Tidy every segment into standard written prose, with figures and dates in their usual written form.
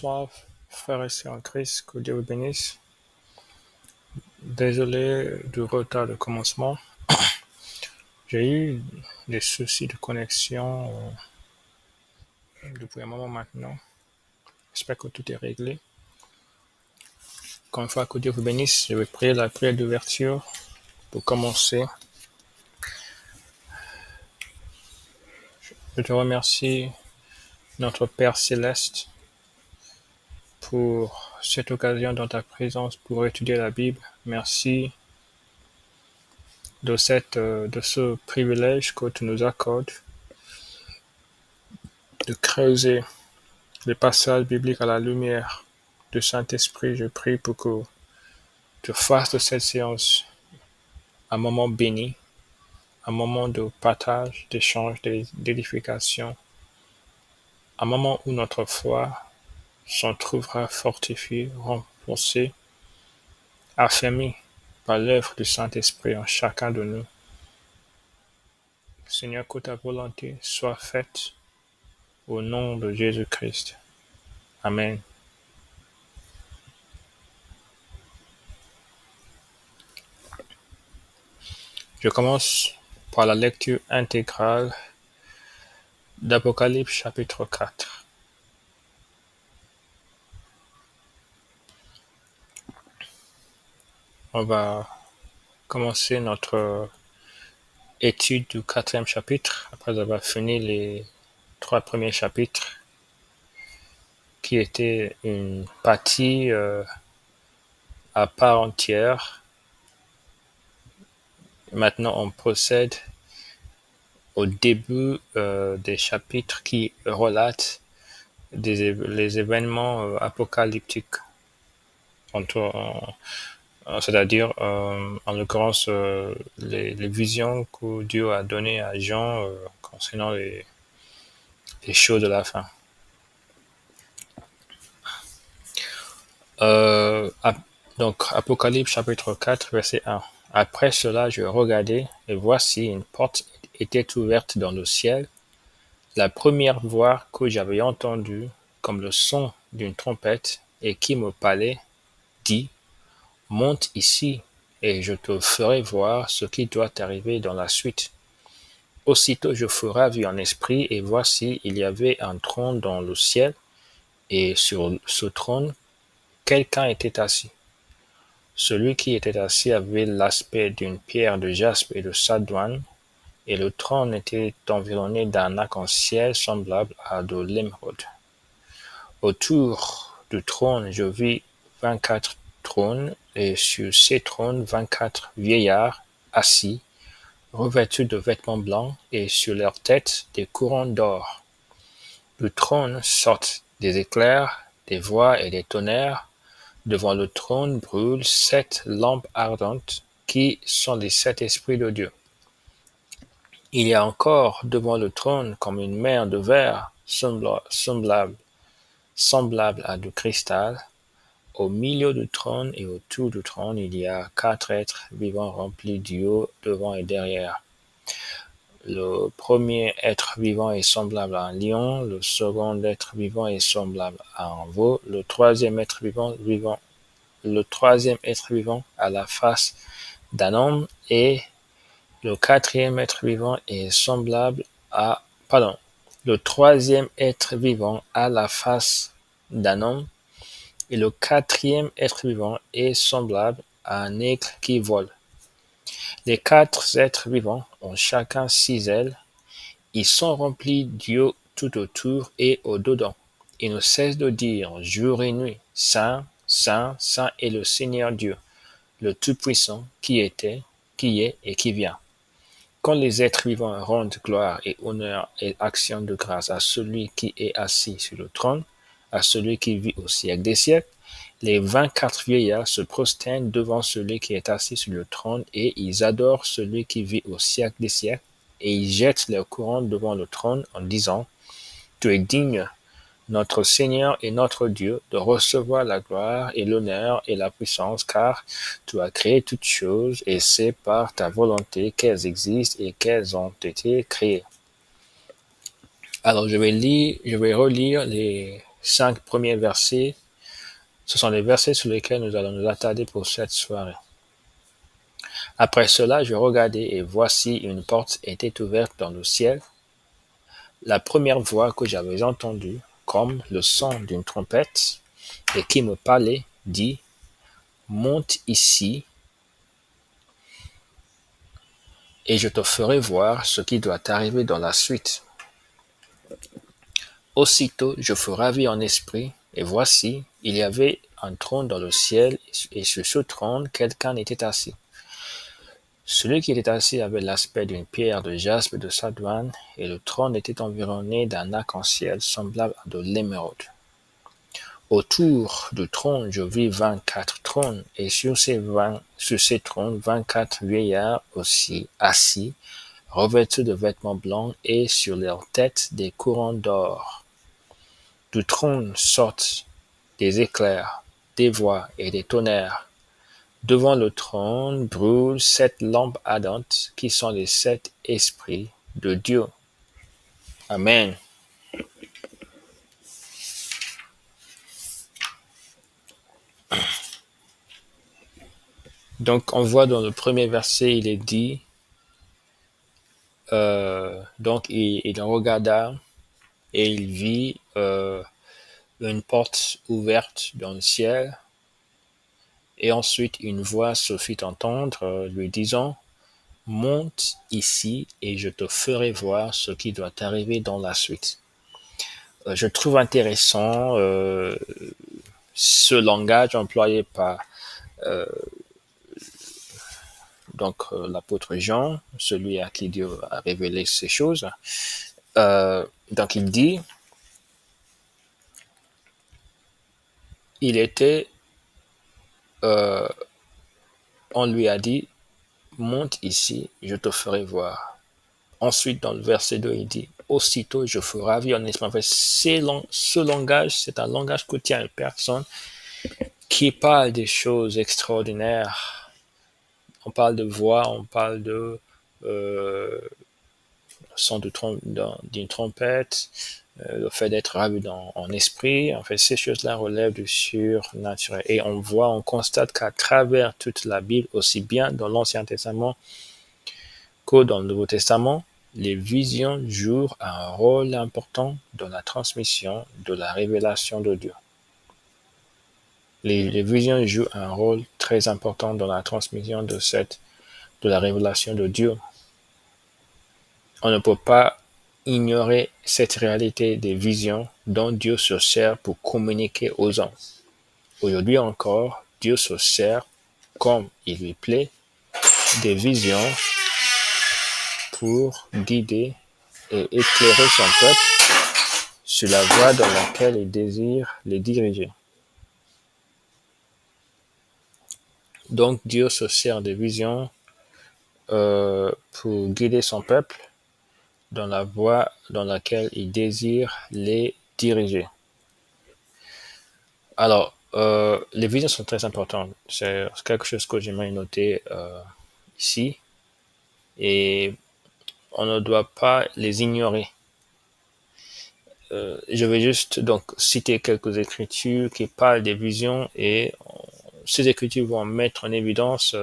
Bonsoir, frères et sœurs en Christ, que Dieu vous bénisse. Désolé du retard de commencement. J'ai eu des soucis de connexion depuis un moment maintenant. J'espère que tout est réglé. Encore une fois, que Dieu vous bénisse. Je vais prier la prière d'ouverture pour commencer. Je te remercie, notre Père céleste, pour cette occasion dans ta présence pour étudier la Bible. Merci de ce privilège que tu nous accordes de creuser les passages bibliques à la lumière du Saint-Esprit. Je prie pour que tu fasses de cette séance un moment béni, un moment de partage, d'échange, d'édification, un moment où notre foi s'en trouvera fortifiée, renforcée, affermie par l'œuvre du Saint-Esprit en chacun de nous. Seigneur, que ta volonté soit faite au nom de Jésus-Christ. Amen. Je commence par la lecture intégrale d'Apocalypse chapitre 4. On va commencer notre étude du 4e chapitre, après avoir fini les 3 premiers chapitres, qui étaient une partie à part entière. Maintenant, on procède au début des chapitres qui relatent les événements apocalyptiques, c'est-à-dire en l'occurrence les visions que Dieu a données à Jean concernant les choses de la fin. Donc, Apocalypse chapitre 4, verset 1. Après cela, je regardai, et voici une porte était ouverte dans le ciel. La première voix que j'avais entendue, comme le son d'une trompette, et qui me parlait, dit, « Monte ici, et je te ferai voir ce qui doit arriver dans la suite. » Aussitôt je fus ravi en esprit, et voici, il y avait un trône dans le ciel, et sur ce trône, quelqu'un était assis. Celui qui était assis avait l'aspect d'une pierre de jaspe et de sardoine, et le trône était environné d'un arc-en-ciel semblable à de l'émeraude. Autour du trône, je vis 24 trônes, et sur ces trônes 24 vieillards assis, revêtus de vêtements blancs, et sur leurs têtes des couronnes d'or. Du trône sortent des éclairs, des voix et des tonnerres. Devant le trône brûlent 7 lampes ardentes, qui sont les 7 esprits de Dieu. Il y a encore devant le trône comme une mer de verre semblable à du cristal. Au milieu du trône et autour du trône, il y a 4 êtres vivants remplis d'eau devant et derrière. Le premier être vivant est semblable à un lion, le second être vivant est semblable à un veau, le troisième être vivant a la face d'un homme, et le quatrième être vivant est semblable à... Le troisième être vivant a la face d'un homme, et le quatrième être vivant est semblable à un aigle qui vole. Les 4 êtres vivants ont chacun 6 ailes. Ils sont remplis d'eau tout autour et au-dedans. Ils ne cessent de dire jour et nuit, Saint, Saint, Saint est le Seigneur Dieu, le Tout-Puissant, qui était, qui est et qui vient. Quand les êtres vivants rendent gloire et honneur et action de grâce à celui qui est assis sur le trône, à celui qui vit au siècle des siècles, les 24 vieillards se prosternent devant celui qui est assis sur le trône, et ils adorent celui qui vit au siècle des siècles, et ils jettent leurs couronnes devant le trône en disant, « Tu es digne, notre Seigneur et notre Dieu, de recevoir la gloire et l'honneur et la puissance, car tu as créé toutes choses, et c'est par ta volonté qu'elles existent et qu'elles ont été créées. » Alors je vais relire les 5 premiers versets, ce sont les versets sur lesquels nous allons nous attarder pour cette soirée. Après cela, je regardai et voici une porte était ouverte dans le ciel. La première voix que j'avais entendue, comme le son d'une trompette, et qui me parlait, dit, « Monte ici, et je te ferai voir ce qui doit t'arriver dans la suite. » Aussitôt je fus ravi en esprit, et voici, il y avait un trône dans le ciel, et sur ce trône quelqu'un était assis. Celui qui était assis avait l'aspect d'une pierre de jaspe et de sardoine, et le trône était environné d'un arc-en-ciel semblable à de l'émeraude. Autour du trône, je vis 24 trônes, et sur ces trônes, 24 vieillards aussi assis, revêtus de vêtements blancs, et sur leurs têtes des couronnes d'or. Du trône sortent des éclairs, des voix et des tonnerres. Devant le trône brûlent 7 lampes ardentes, qui sont les 7 esprits de Dieu. Amen. Donc, on voit dans le premier verset, il est dit, donc il regarda et il vit une porte ouverte dans le ciel, et ensuite une voix se fit entendre lui disant, « Monte ici et je te ferai voir ce qui doit t'arriver dans la suite. » Je trouve intéressant ce langage employé par l'apôtre Jean, celui à qui Dieu a révélé ces choses. Donc il dit, il était, on lui a dit, monte ici, je te ferai voir. Ensuite, dans le verset 2, il dit, aussitôt je fus ravi en esprit. En fait, ce langage, c'est un langage que tient une personne qui parle des choses extraordinaires. On parle de voix, on parle de son d'une trompette, le fait d'être ravi en esprit. En fait, ces choses-là relèvent du surnaturel. Et on constate qu'à travers toute la Bible, aussi bien dans l'Ancien Testament que dans le Nouveau Testament, les visions jouent un rôle important dans la transmission de la révélation de Dieu. Les visions jouent un rôle très important dans la transmission de la révélation de Dieu. On ne peut pas ignorer cette réalité des visions dont Dieu se sert pour communiquer aux hommes. Aujourd'hui encore, Dieu se sert, comme il lui plaît, des visions pour guider et éclairer son peuple sur la voie dans laquelle il désire les diriger. Donc Dieu se sert des visions pour guider son peuple dans la voie dans laquelle il désire les diriger. Alors, les visions sont très importantes. C'est quelque chose que j'aimerais noter ici. Et on ne doit pas les ignorer. Je vais juste donc citer quelques écritures qui parlent des visions, et ces écritures vont mettre en évidence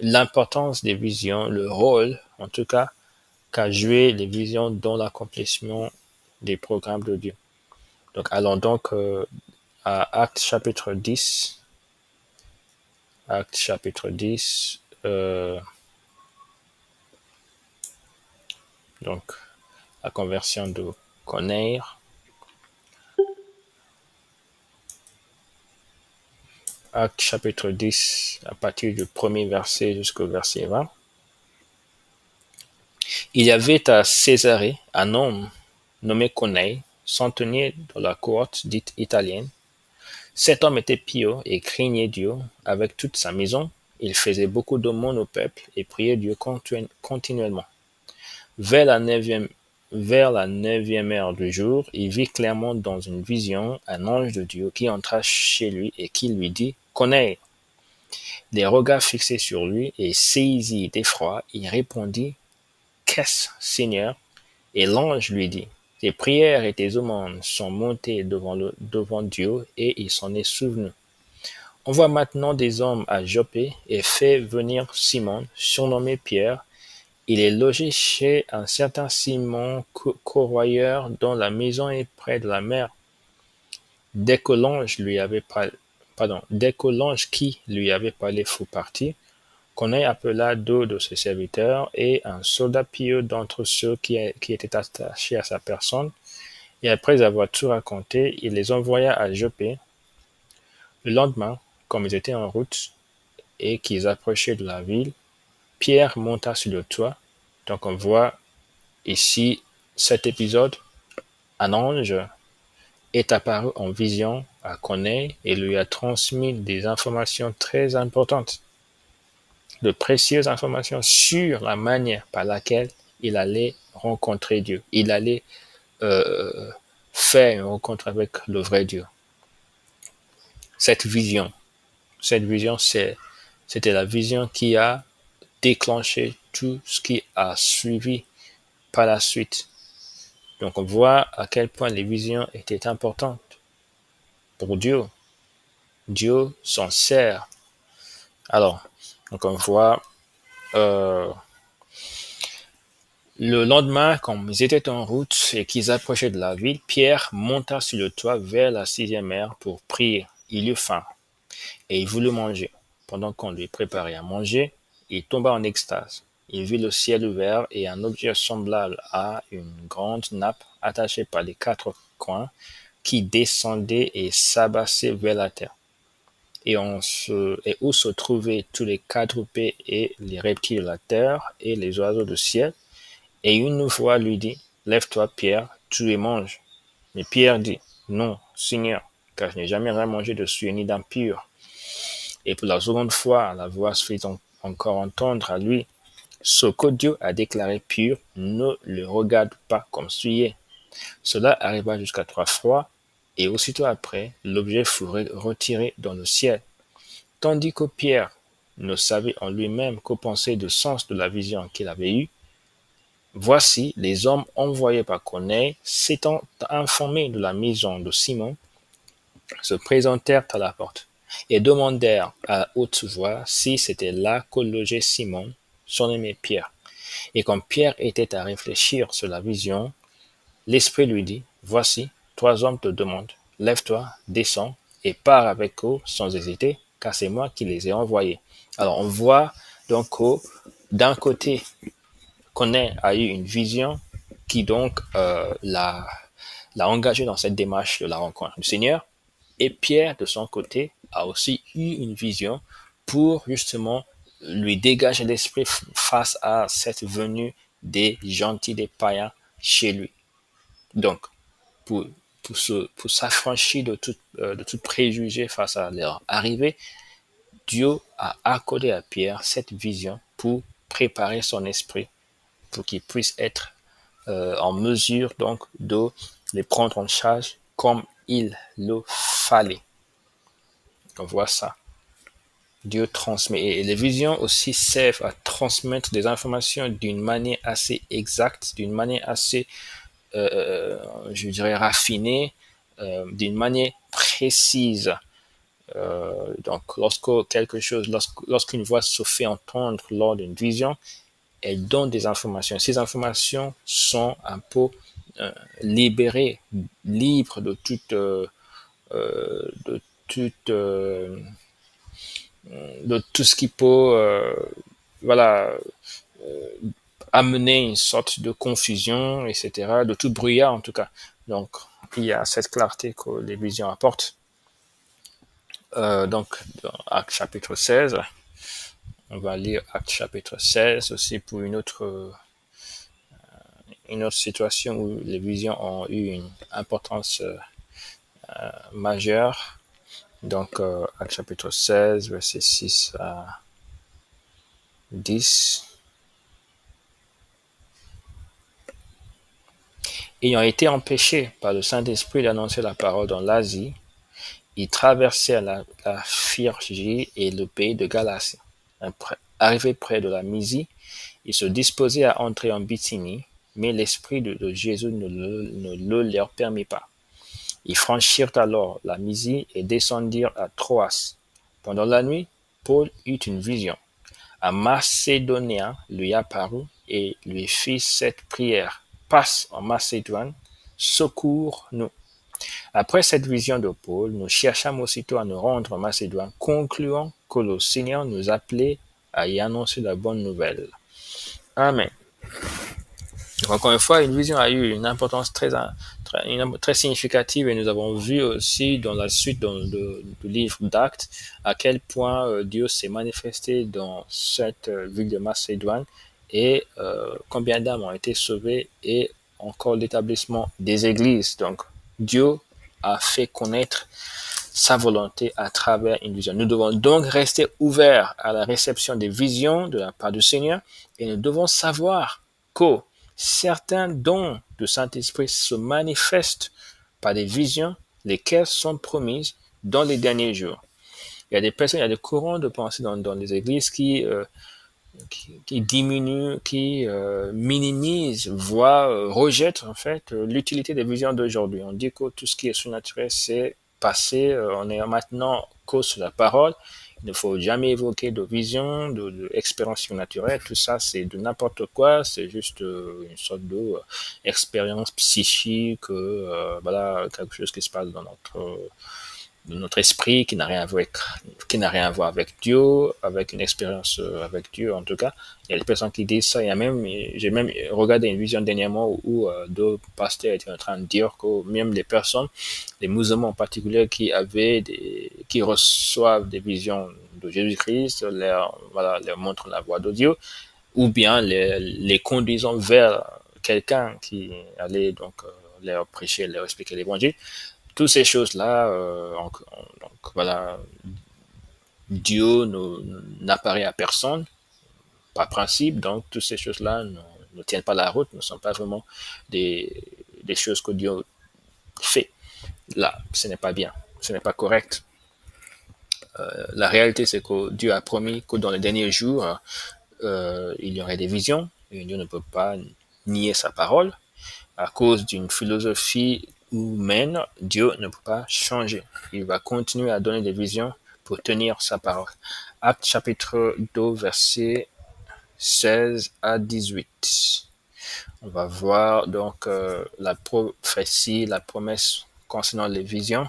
l'importance des visions, le rôle, en tout cas, qu'a joué les visions dans l'accomplissement des programmes de Dieu. Donc, allons donc à Actes chapitre 10. Actes chapitre 10. Donc, la conversion de Corneille. Actes chapitre 10, à partir du premier verset jusqu'au verset 20. Il y avait à Césarée un homme nommé Corneille, centenier dans la cohorte dite italienne. Cet homme était pieux et craignait Dieu avec toute sa maison. Il faisait beaucoup d'aumônes au peuple et priait Dieu continuellement. Vers la neuvième heure du jour, il vit clairement dans une vision un ange de Dieu qui entra chez lui et qui lui dit « Corneille !» Les regards fixés sur lui et saisi d'effroi, il répondit « Qu'est-ce, Seigneur ?» Et l'ange lui dit Tes prières et tes aumônes sont montées devant Dieu et il s'en est souvenu. Envoie maintenant des hommes à Joppé et fais venir Simon, surnommé Pierre. Il est logé chez un certain Simon corroyeur dont la maison est près de la mer. Dès que l'ange qui lui avait parlé fut parti, Corneille appela deux de ses serviteurs et un soldat pieux d'entre ceux qui étaient attachés à sa personne, et après avoir tout raconté, il les envoya à Joppé. Le lendemain, comme ils étaient en route et qu'ils approchaient de la ville, Pierre monta sur le toit. Donc on voit ici cet épisode, un ange est apparu en vision à Corneille et lui a transmis des informations très importantes, de précieuses informations sur la manière par laquelle il allait rencontrer Dieu. Il allait faire une rencontre avec le vrai Dieu. Cette vision, c'était la vision qui a déclenché tout ce qui a suivi par la suite. Donc on voit à quel point les visions étaient importantes pour Dieu. Dieu s'en sert. Alors, donc on voit le lendemain, quand ils étaient en route et qu'ils approchaient de la ville, Pierre monta sur le toit vers la 6e heure pour prier. Il eut faim et il voulut manger. Pendant qu'on lui préparait à manger, il tomba en extase. Il vit le ciel ouvert et un objet semblable à une grande nappe attachée par les 4 coins qui descendait et s'abaissait vers la terre. Et où se trouvaient tous les quadrupés et les reptiles de la terre et les oiseaux du ciel. Et une voix lui dit, lève-toi, Pierre, tu et mange. Mais Pierre dit, non, Seigneur, car je n'ai jamais rien mangé de souillé ni d'impur. Et pour la seconde fois, la voix se fit encore entendre à lui, ce que Dieu a déclaré pur, ne le regarde pas comme souillé. Cela arriva jusqu'à 3 fois, et aussitôt après, l'objet fut retiré dans le ciel. Tandis que Pierre ne savait en lui-même qu'au penser du sens de la vision qu'il avait eue, voici les hommes envoyés par Corneille, s'étant informés de la maison de Simon, se présentèrent à la porte et demandèrent à haute voix si c'était là que logeait Simon, surnommé Pierre. Et comme Pierre était à réfléchir sur la vision, l'Esprit lui dit, voici, 3 hommes te demandent, lève-toi, descends, et pars avec eux sans hésiter, car c'est moi qui les ai envoyés. Alors on voit donc que d'un côté, Corneille a eu une vision qui donc l'a engagé dans cette démarche de la rencontre du Seigneur, et Pierre, de son côté, a aussi eu une vision pour justement lui dégager l'esprit face à cette venue des gentils, des païens chez lui. Donc, pour s'affranchir de tout préjugé face à leur arrivée, Dieu a accordé à Pierre cette vision pour préparer son esprit, pour qu'il puisse être en mesure donc de les prendre en charge comme il le fallait. On voit ça. Dieu transmet. Et les visions aussi servent à transmettre des informations d'une manière assez exacte, d'une manière assez, je dirais, raffinée, d'une manière précise. Donc, lorsqu'une voix se fait entendre lors d'une vision, elle donne des informations. Ces informations sont un peu libérées, libres de toute de tout ce qui peut amener une sorte de confusion, etc., de tout brouillard en tout cas. Donc, il y a cette clarté que les visions apportent. Donc, dans Acte chapitre 16, on va lire Acte chapitre 16 aussi pour une autre situation où les visions ont eu une importance majeure. Donc, Acte chapitre 16, versets 6 à 10. Ayant été empêchés par le Saint-Esprit d'annoncer la parole dans l'Asie, ils traversèrent la Phrygie et le pays de Galatie. Arrivés près de la Mysie, ils se disposaient à entrer en Bithynie, mais l'esprit de Jésus ne le leur permit pas. Ils franchirent alors la Mysie et descendirent à Troas. Pendant la nuit, Paul eut une vision. Un Macédonien lui apparut et lui fit cette prière. Passe en Macédoine, secours-nous. Après cette vision de Paul, nous cherchâmes aussitôt à nous rendre en Macédoine, concluant que le Seigneur nous appelait à y annoncer la bonne nouvelle. Amen. Encore une fois, une vision a eu une importance très significative et nous avons vu aussi dans la suite du livre d'Actes à quel point Dieu s'est manifesté dans cette ville de Macédoine et combien d'âmes ont été sauvées et encore l'établissement des églises. Donc, Dieu a fait connaître sa volonté à travers une vision. Nous devons donc rester ouverts à la réception des visions de la part du Seigneur et nous devons savoir que certains dons du Saint-Esprit se manifestent par des visions, lesquelles sont promises dans les derniers jours. Il y a des personnes, il y a des courants de pensée dans les églises qui diminuent, qui minimisent, voire rejettent en fait l'utilité des visions d'aujourd'hui. On dit que tout ce qui est surnaturel, c'est passé, on est maintenant cause sur la parole. Il ne faut jamais évoquer de vision, d'expérience surnaturelle. Tout ça, c'est de n'importe quoi. C'est juste une sorte d'expérience psychique, voilà, quelque chose qui se passe dans notre esprit, qui n'a rien à voir avec Dieu, avec une expérience avec Dieu en tout cas. Il y a des personnes qui disent ça. J'ai même regardé une vision dernièrement où deux pasteurs étaient en train de dire que même les musulmans en particulier qui reçoivent des visions de Jésus-Christ, leur montrent la voie de Dieu, ou bien les conduisant vers quelqu'un qui allait donc leur prêcher, leur expliquer l'évangile. Toutes ces choses-là, donc voilà, Dieu n'apparaît à personne, par principe, donc toutes ces choses-là ne tiennent pas la route, ne sont pas vraiment des choses que Dieu fait. Là, ce n'est pas bien, ce n'est pas correct. La réalité, c'est que Dieu a promis que dans les derniers jours, il y aurait des visions, et Dieu ne peut pas nier sa parole. À cause d'une philosophie humaine, Dieu ne peut pas changer. Il va continuer à donner des visions pour tenir sa parole. Acte chapitre 2, versets 16 à 18. On va voir donc la prophétie, la promesse concernant les visions.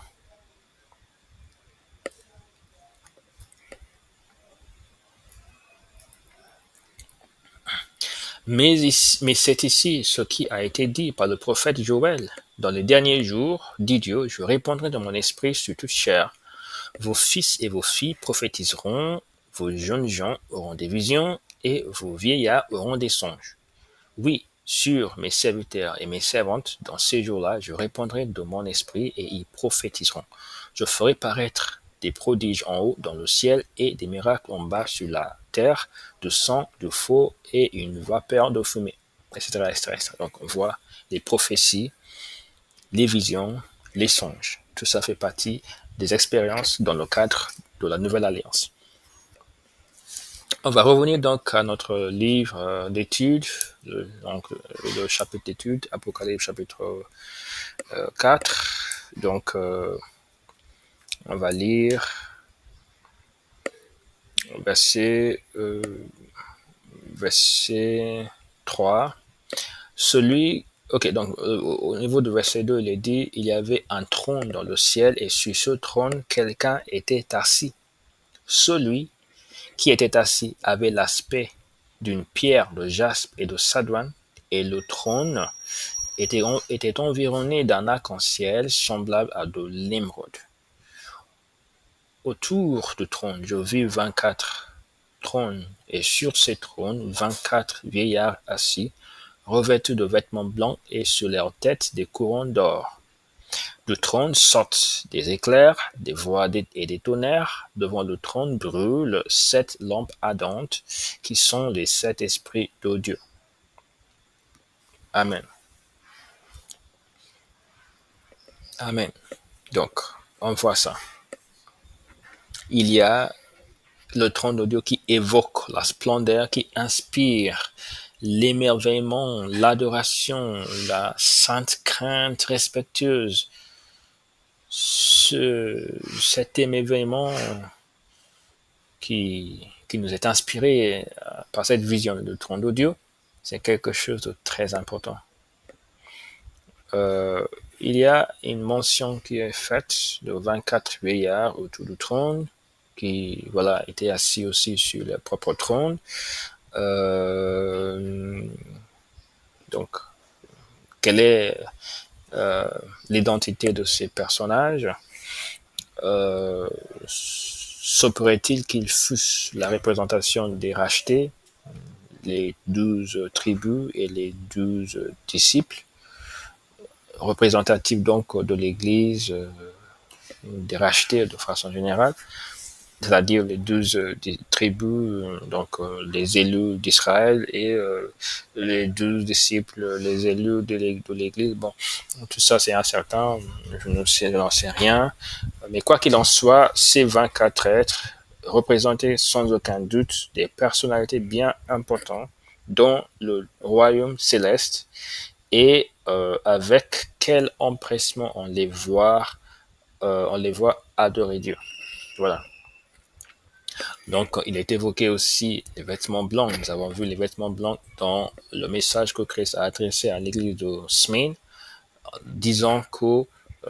Mais c'est ici ce qui a été dit par le prophète Joël. Dans les derniers jours, dit Dieu, je répandrai de mon esprit sur toute chair. Vos fils et vos filles prophétiseront, vos jeunes gens auront des visions, et vos vieillards auront des songes. Oui, sur mes serviteurs et mes servantes, dans ces jours-là, je répandrai de mon esprit, et ils prophétiseront. Je ferai paraître des prodiges en haut dans le ciel, et des miracles en bas sur la terre, de sang, de feu, et une vapeur de fumée, etc., etc. Donc on voit les prophéties, les visions, les songes. Tout ça fait partie des expériences dans le cadre de la Nouvelle Alliance. On va revenir donc à notre livre d'études, le chapitre d'études, Apocalypse chapitre 4. Donc, on va lire verset 3. Donc au niveau de verset 2, il est dit, il y avait un trône dans le ciel et sur ce trône, quelqu'un était assis. Celui qui était assis avait l'aspect d'une pierre de jaspe et de sardoine, et le trône était environné d'un arc-en-ciel semblable à de l'émeraude. Autour du trône, je vis 24 trônes, et sur ces trônes, 24 vieillards assis, revêtus de vêtements blancs et sur leurs têtes des couronnes d'or. Du trône sortent des éclairs, des voix et des tonnerres. Devant le trône brûlent 7 lampes ardentes, qui sont les 7 esprits de Dieu. Amen. Amen. Donc, on voit ça. Il y a le trône de Dieu qui évoque la splendeur, qui inspire l'émerveillement, l'adoration, la sainte crainte respectueuse. Cet émerveillement qui nous est inspiré par cette vision de trône de Dieu, c'est quelque chose de très important. Il y a une mention qui est faite de 24 vieillards autour du trône, qui étaient assis aussi sur leur propre trône. Donc, quelle est l'identité de ces personnages? Se pourrait-il qu'ils fussent la représentation des rachetés, les 12 tribus et les 12 disciples, représentatifs donc de l'Église, des rachetés de façon générale, c'est-à-dire les 12 tribus, donc les élus d'Israël et les 12 disciples, les élus de l'Église. Bon, tout ça c'est incertain, je n'en sais rien. Mais quoi qu'il en soit, ces 24 êtres représentaient sans aucun doute des personnalités bien importantes dans le royaume céleste et avec quel empressement on les voit adorer Dieu. Voilà. Donc, il est évoqué aussi les vêtements blancs. Nous avons vu les vêtements blancs dans le message que Christ a adressé à l'église de Smyrne, disant que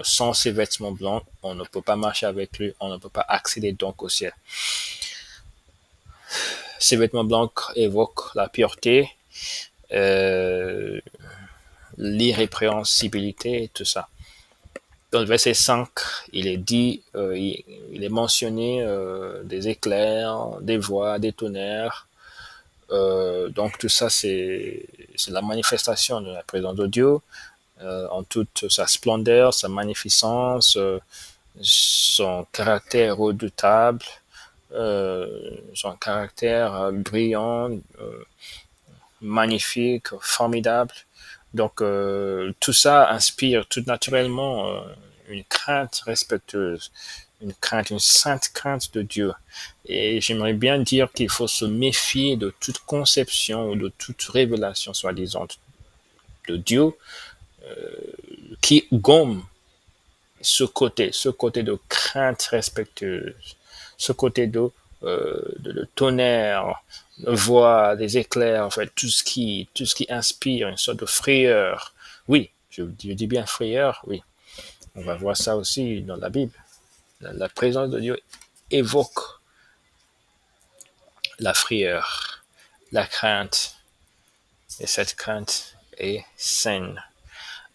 sans ces vêtements blancs, on ne peut pas marcher avec lui, on ne peut pas accéder donc au ciel. Ces vêtements blancs évoquent la pureté, l'irrépréhensibilité et tout ça. Dans le verset 5, il est dit, il est mentionné des éclairs, des voix, des tonnerres. Donc tout ça, c'est la manifestation de la présence de Dieu en toute sa splendeur, sa magnificence, son caractère redoutable, son caractère brillant, magnifique, formidable. Donc tout ça inspire tout naturellement une crainte respectueuse, une sainte crainte de Dieu. Et j'aimerais bien dire qu'il faut se méfier de toute conception ou de toute révélation soi-disant de Dieu qui gomme ce côté de crainte respectueuse, ce côté de tonnerre, de voix, des éclairs, en fait, tout ce qui inspire une sorte de frayeur. Oui, je dis bien frayeur, oui. On va voir ça aussi dans la Bible. La présence de Dieu évoque la frayeur, la crainte, et cette crainte est saine.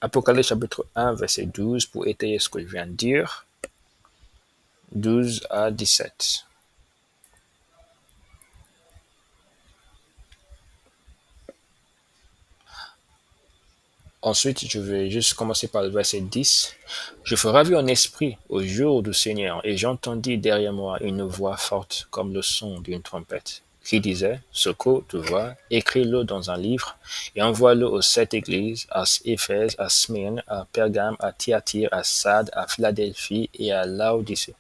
Apocalypse chapitre 1, verset 12, pour étayer ce que je viens de dire, 12 à 17. Ensuite, je vais juste commencer par le verset 10. Je fus ravi en esprit au jour du Seigneur, et j'entendis derrière moi une voix forte comme le son d'une trompette, qui disait, ce que tu vois, écris-le dans un livre, et envoie-le aux 7 églises, à Éphèse, à Smyrne, à Pergame, à Thyatire, à Sardes, à Philadelphie et à Laodicée.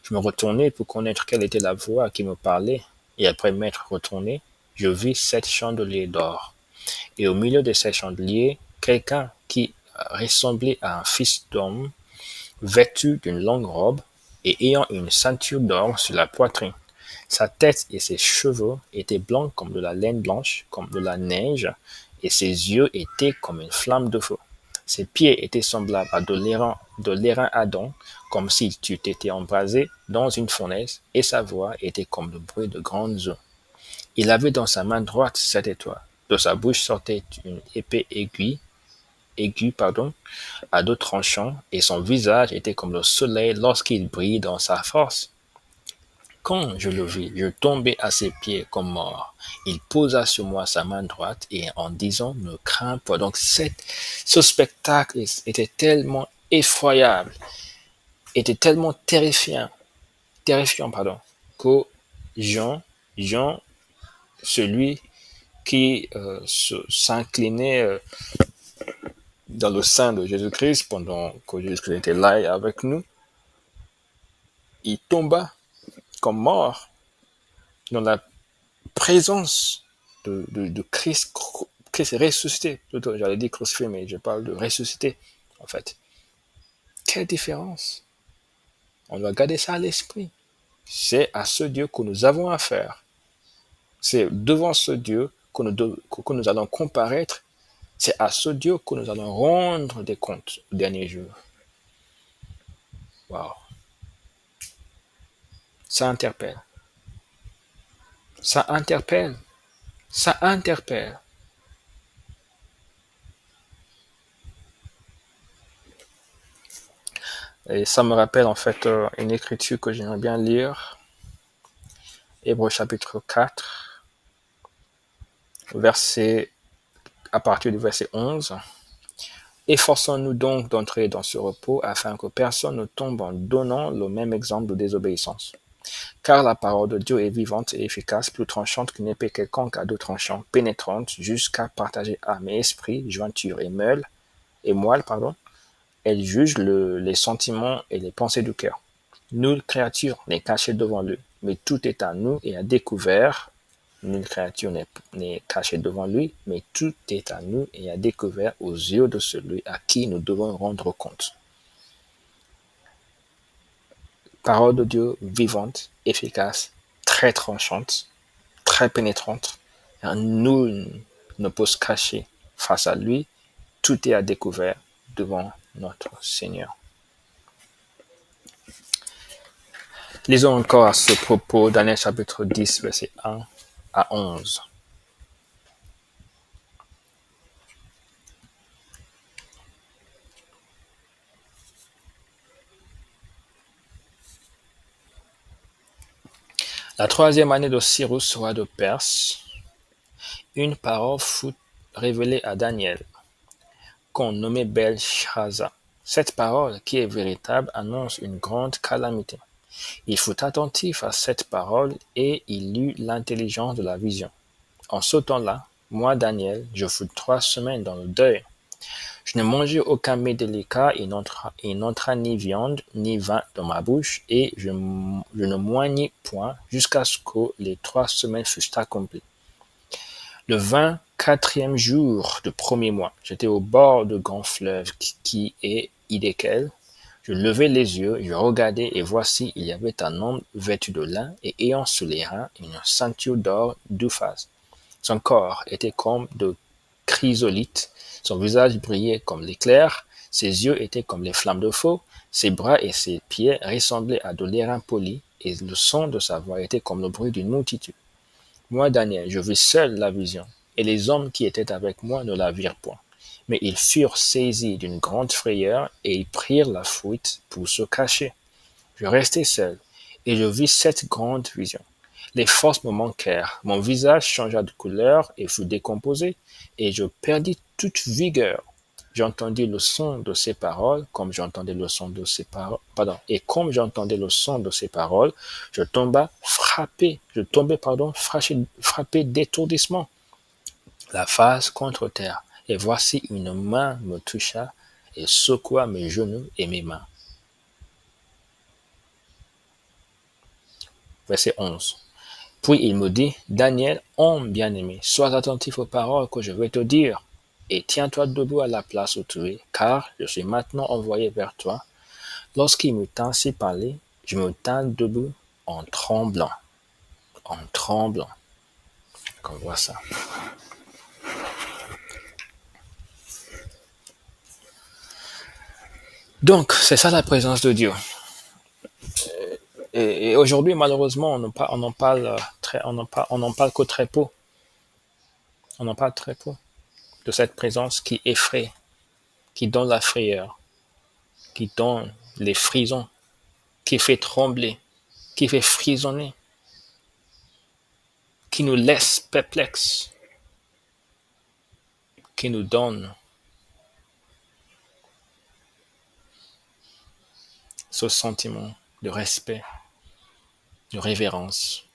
Je me retournai pour connaître quelle était la voix qui me parlait, et après m'être retourné, je vis 7 chandeliers d'or. Et au milieu de ces chandeliers, quelqu'un qui ressemblait à un fils d'homme, vêtu d'une longue robe et ayant une ceinture d'or sur la poitrine. Sa tête et ses cheveux étaient blancs comme de la laine blanche, comme de la neige, et ses yeux étaient comme une flamme de feu. Ses pieds étaient semblables à de l'airain ardent, comme s'il eût été embrasé dans une fournaise, et sa voix était comme le bruit de grandes eaux. Il avait dans sa main droite 7 étoiles. De sa bouche sortait une épée aiguë, à 2 tranchants, et son visage était comme le soleil lorsqu'il brille dans sa force. Quand je le vis, je tombai à ses pieds comme mort. Il posa sur moi sa main droite et en disant, ne crains pas. Donc ce spectacle était tellement effroyable, était tellement terrifiant, que Jean, celui qui s'inclinait dans le sein de Jésus-Christ pendant que Jésus-Christ était là avec nous, il tomba comme mort dans la présence de Christ, Christ ressuscité. J'allais dire crucifié, mais je parle de ressuscité, en fait. Quelle différence! On doit garder ça à l'esprit. C'est à ce Dieu que nous avons affaire. C'est devant ce Dieu que nous allons comparaître. C'est à ce Dieu que nous allons rendre des comptes au dernier jour. Waouh! Ça interpelle. Ça interpelle. Ça interpelle. Et ça me rappelle en fait une écriture que j'aimerais bien lire. Hébreux chapitre 4, à partir du verset 11. Efforçons-nous donc d'entrer dans ce repos afin que personne ne tombe en donnant le même exemple de désobéissance. Car la parole de Dieu est vivante et efficace, plus tranchante qu'une épée quelconque à deux tranchants, pénétrante jusqu'à partager âme et esprit, jointure et moelle. Elle juge les sentiments et les pensées du cœur. Nulle créature n'est cachée devant lui, mais tout est à nous et à découvert. Nulle créature n'est cachée devant lui, mais tout est à nous et à découvert aux yeux de celui à qui nous devons rendre compte. Parole de Dieu vivante, efficace, très tranchante, très pénétrante. Nul ne peut se cacher face à lui. Tout est à découvert devant notre Seigneur. Lisons encore à ce propos Daniel chapitre 10, verset 1 à 11. La troisième année de Cyrus, roi de Perse, une parole fut révélée à Daniel, qu'on nommait Belchazzar. Cette parole, qui est véritable, annonce une grande calamité. Il fut attentif à cette parole et il eut l'intelligence de la vision. En ce temps-là, moi, Daniel, je fus 3 semaines dans le deuil. Je ne mangeai aucun mets délicat, il n'entra ni viande ni vin dans ma bouche, et je ne moignis point jusqu'à ce que les 3 semaines fussent accomplies. Le 24e jour du premier mois, j'étais au bord de grand fleuve qui est Hiddekel. Je levai les yeux, je regardai, et voici, il y avait un homme vêtu de lin et ayant sous les reins une ceinture d'or d'Uphaz. Son corps était comme de chrysolite, son visage brillait comme l'éclair, ses yeux étaient comme les flammes de feu, ses bras et ses pieds ressemblaient à de l'airain poli, et le son de sa voix était comme le bruit d'une multitude. Moi, Daniel, je vis seul la vision, et les hommes qui étaient avec moi ne la virent point. Mais ils furent saisis d'une grande frayeur, et ils prirent la fuite pour se cacher. Je restai seul, et je vis cette grande vision. Les forces me manquèrent, mon visage changea de couleur et fut décomposé, et je perdis toute vigueur. J'entendis le son de ses paroles, et comme j'entendais le son de ses paroles, je tombais frappé d'étourdissement, la face contre terre, et voici une main me toucha et secoua mes genoux et mes mains. Verset 11. Puis il me dit, Daniel, homme bien-aimé, sois attentif aux paroles que je vais te dire, et tiens-toi debout à la place où tu es, car je suis maintenant envoyé vers toi. Lorsqu'il m'eut ainsi parlé, je me tins debout en tremblant. En tremblant. Qu'on voit ça. Donc, c'est ça la présence de Dieu. Et aujourd'hui, malheureusement, on en parle que très peu. On en parle très peu de cette présence qui effraie, qui donne la frayeur, qui donne les frisons, qui fait trembler, qui fait frissonner, qui nous laisse perplexes, qui nous donne ce sentiment de respect, de révérence.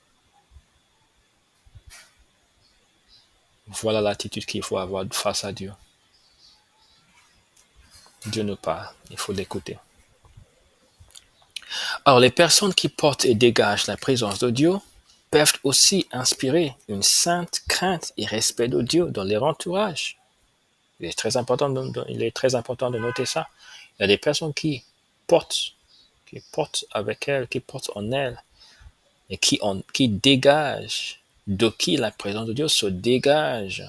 Voilà l'attitude qu'il faut avoir face à Dieu. Dieu nous parle, il faut l'écouter. Alors, les personnes qui portent et dégagent la présence de Dieu peuvent aussi inspirer une sainte crainte et respect de Dieu dans leur entourage. Il est très important de noter ça. Il y a des personnes qui portent avec elles, qui portent en elles, et qui dégagent, de qui la présence de Dieu se dégage.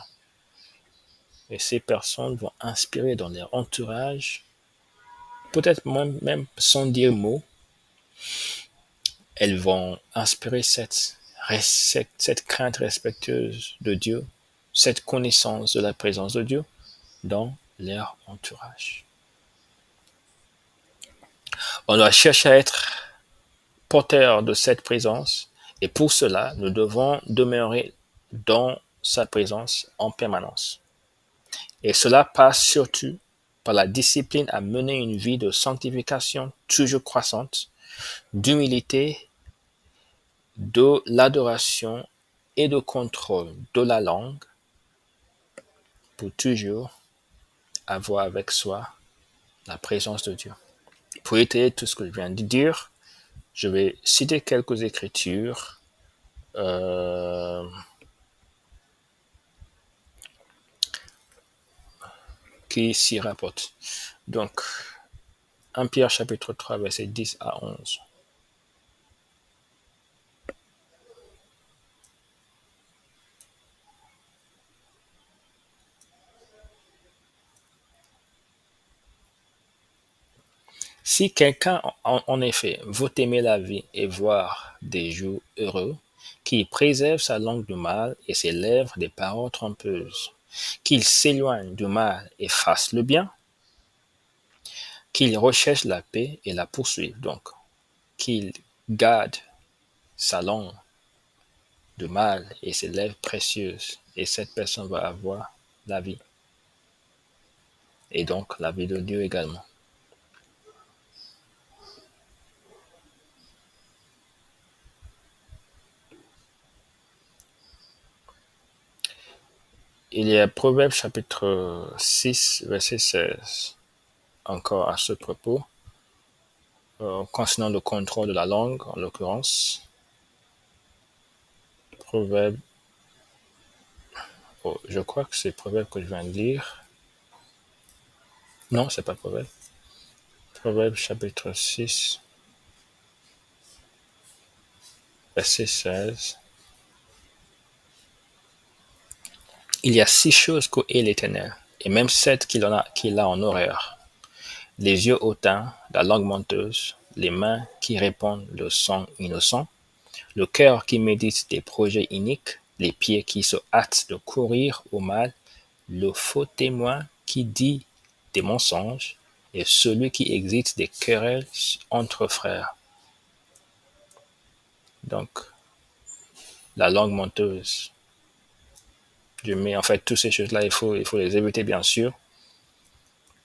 Et ces personnes vont inspirer dans leur entourage, peut-être même sans dire mot, elles vont inspirer cette crainte respectueuse de Dieu, cette connaissance de la présence de Dieu dans leur entourage. On doit chercher à être porteur de cette présence et pour cela, nous devons demeurer dans sa présence en permanence. Et cela passe surtout par la discipline à mener une vie de sanctification toujours croissante, d'humilité, de l'adoration et de contrôle de la langue pour toujours avoir avec soi la présence de Dieu. Pour étayer tout ce que je viens de dire, je vais citer quelques écritures qui s'y rapportent. Donc, 1 Pierre chapitre 3, versets 10 à 11. Si quelqu'un, en effet, veut aimer la vie et voir des jours heureux, qu'il préserve sa langue du mal et ses lèvres des paroles trompeuses, qu'il s'éloigne du mal et fasse le bien, qu'il recherche la paix et la poursuive, donc qu'il garde sa langue du mal et ses lèvres précieuses, et cette personne va avoir la vie. Et donc la vie de Dieu également. Il y a Proverbe chapitre 6, verset 16, encore à ce propos, concernant le contrôle de la langue, en l'occurrence. Proverbe, je crois que c'est Proverbe que je viens de lire. Non, c'est pas Proverbe. Proverbe chapitre 6, verset 16. Il y a 6 choses qu'est l'Éternel, et même 7 qu'il a en horreur. Les yeux hautains, la langue menteuse, les mains qui répandent le sang innocent, le cœur qui médite des projets iniques, les pieds qui se hâtent de courir au mal, le faux témoin qui dit des mensonges, et celui qui excite des querelles entre frères. Donc, la langue menteuse. Mais en fait, toutes ces choses-là, il faut les éviter, bien sûr.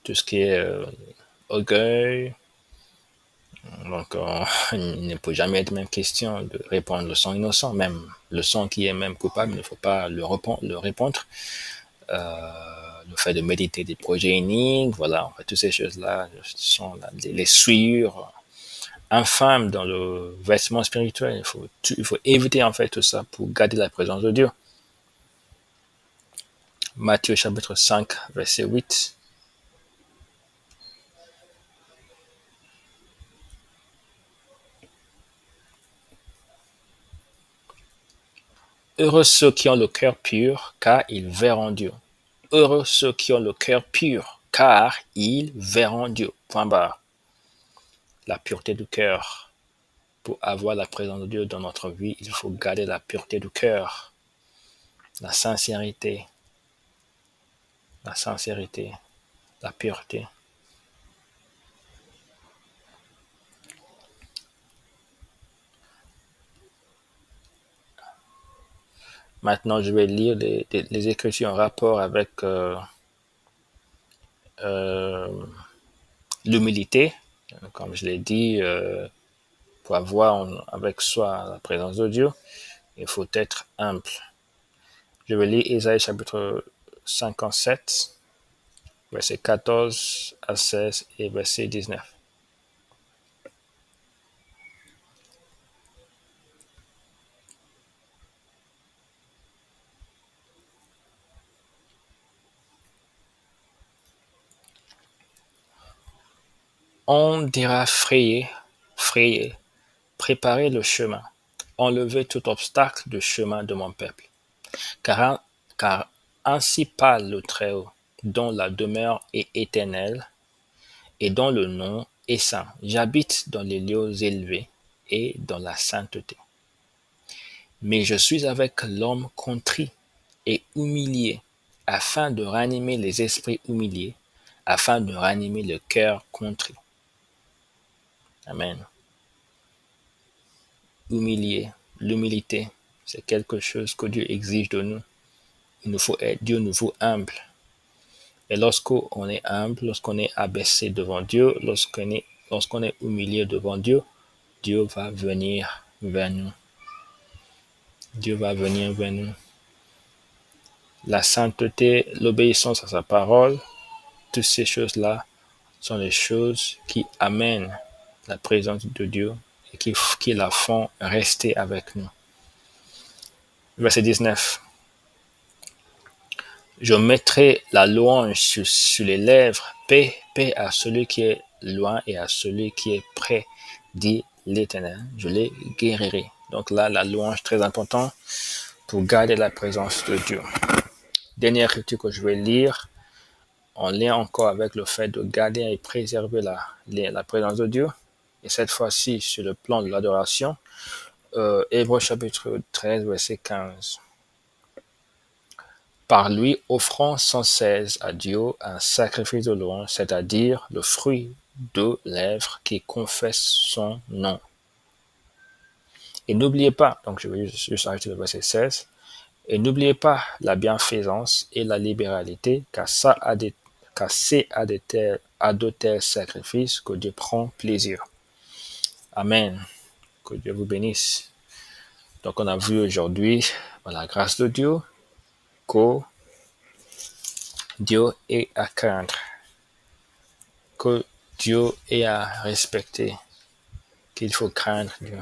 Tout ce qui est orgueil. Donc, il ne peut jamais être même question de répandre le sang innocent. Même le sang qui est même coupable, il ne faut pas le répandre. Le fait de méditer des projets iniques, voilà, en fait, toutes ces choses-là sont les souillures infâmes dans le vêtement spirituel. Il faut éviter en fait tout ça pour garder la présence de Dieu. Matthieu chapitre 5, verset 8. Heureux ceux qui ont le cœur pur, car ils verront Dieu. Heureux ceux qui ont le cœur pur, car ils verront Dieu. Point barre. La pureté du cœur. Pour avoir la présence de Dieu dans notre vie, il faut garder la pureté du cœur, la sincérité, la pureté. Maintenant, je vais lire les Écritures en rapport avec l'humilité. Comme je l'ai dit, pour avoir avec soi la présence de Dieu, il faut être humble. Je vais lire Ésaïe chapitre 57, verset 14 à 16 et verset 19. On dira frayer, préparer le chemin, enlever tout obstacle du chemin de mon peuple. Car ainsi parle le Très-Haut, dont la demeure est éternelle et dont le nom est saint. J'habite dans les lieux élevés et dans la sainteté. Mais je suis avec l'homme contrit et humilié, afin de ranimer les esprits humiliés, afin de ranimer le cœur contrit. Amen. Humilié, l'humilité, c'est quelque chose que Dieu exige de nous. Dieu nous veut humble. Et lorsqu'on est humble, lorsqu'on est abaissé devant Dieu, lorsqu'on est humilié devant Dieu, Dieu va venir vers nous. Dieu va venir vers nous. La sainteté, l'obéissance à sa parole, toutes ces choses-là sont les choses qui amènent la présence de Dieu et qui la font rester avec nous. Verset 19. Je mettrai la louange sur les lèvres. Paix, paix à celui qui est loin et à celui qui est près, dit l'Éternel. Je les guérirai. Donc là, la louange, très important pour garder la présence de Dieu. Dernière écriture que je vais lire, en lien encore avec le fait de garder et préserver la présence de Dieu. Et cette fois-ci, sur le plan de l'adoration, Hébreux chapitre 13, verset 15. Par lui, offrant sans cesse à Dieu un sacrifice de louange, c'est-à-dire le fruit de lèvres qui confessent son nom. Et n'oubliez pas, donc je vais juste arrêter le verset 16, et n'oubliez pas la bienfaisance et la libéralité, car c'est à de tels sacrifices que Dieu prend plaisir. Amen. Que Dieu vous bénisse. Donc on a vu aujourd'hui, par la grâce de Dieu, que Dieu est à craindre, que Dieu est à respecter, qu'il faut craindre Dieu,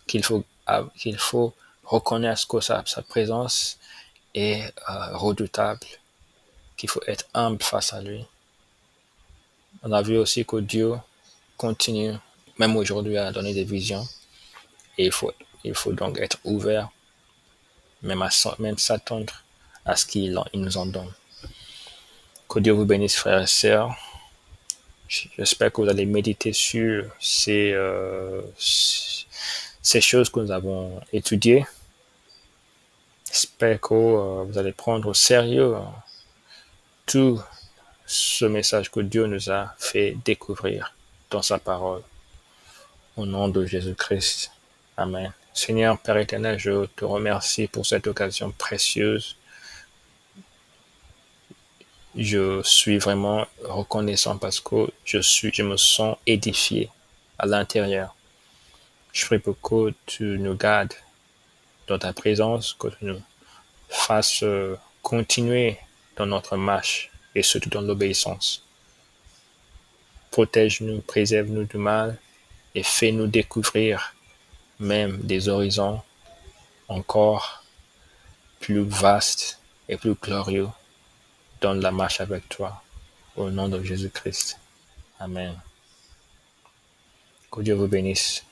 qu'il faut reconnaître que sa présence est redoutable, qu'il faut être humble face à lui. On a vu aussi que Dieu continue, même aujourd'hui, à donner des visions, et il faut donc être ouvert, même s'attendre à ce qu'il nous en donne. Que Dieu vous bénisse, frères et sœurs. J'espère que vous allez méditer sur ces choses que nous avons étudiées. J'espère que vous allez prendre au sérieux tout ce message que Dieu nous a fait découvrir dans sa parole. Au nom de Jésus-Christ. Amen. Seigneur Père éternel, je te remercie pour cette occasion précieuse. Je suis vraiment reconnaissant parce que je me sens édifié à l'intérieur. Je prie pour que tu nous gardes dans ta présence, que tu nous fasses continuer dans notre marche et surtout dans l'obéissance. Protège-nous, préserve-nous du mal et fais-nous découvrir même des horizons encore plus vastes et plus glorieux dans la marche avec toi. Au nom de Jésus-Christ. Amen. Que Dieu vous bénisse.